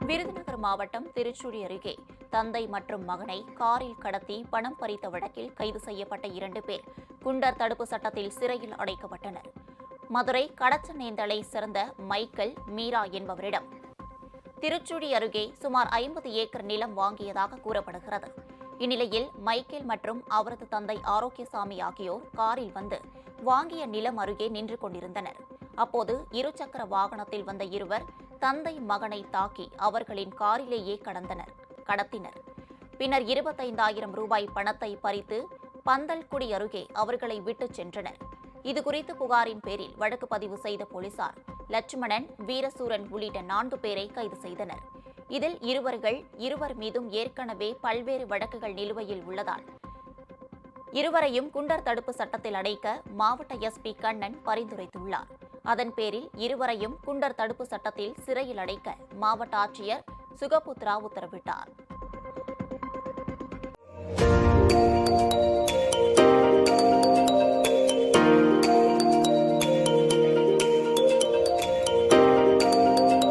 விருதுநகர் மாவட்டம் திருச்சுழி அருகே தந்தை மற்றும் மகனை காரில் கடத்தி பணம் பறித்த வழக்கில் கைது செய்யப்பட்ட 2 பேர் குண்டர் தடுப்பு சட்டத்தில் சிறையில் அடைக்கப்பட்டனர். மதுரை கடச்சநேந்தலை சேர்ந்த மைக்கேல் மீரா என்பவரிடம் திருச்சுழி அருகே சுமார் 50 ஏக்கர் நிலம் வாங்கியதாக கூறப்படுகிறது. இந்நிலையில் மைக்கேல் மற்றும் அவரது தந்தை ஆரோக்கியசாமி ஆகியோர் காரில் வந்து வாங்கிய நிலம் அருகே நின்று கொண்டிருந்தனர். அப்போது இருசக்கர வாகனத்தில் வந்த இருவர் தந்தை மகனை தாக்கி அவர்களின் காரிலேயே கடத்தினர். பின்னர் 25,000 ரூபாய் பணத்தை பறித்து பந்தல்குடி அருகே அவர்களை விட்டுச் சென்றனர். இதுகுறித்து புகாரின் பேரில் வழக்கு பதிவு செய்த போலீசார் லட்சுமணன், வீரசூரன் உள்ளிட்ட 4 பேரை கைது செய்தனர். இதில் இருவர் மீதும் ஏற்கனவே பல்வேறு வழக்குகள் நிலுவையில் உள்ளதால் இருவரையும் குண்டர் தடுப்பு சட்டத்தில் அடைக்க மாவட்ட எஸ்பி கண்ணன் பரிந்துரைத்துள்ளார். அதன் பேரில் இருவரையும் குண்டர் தடுப்பு சட்டத்தில் சிறையில் அடைக்க மாவட்ட ஆட்சியர் சுகபுத்ரா உத்தரவிட்டார்.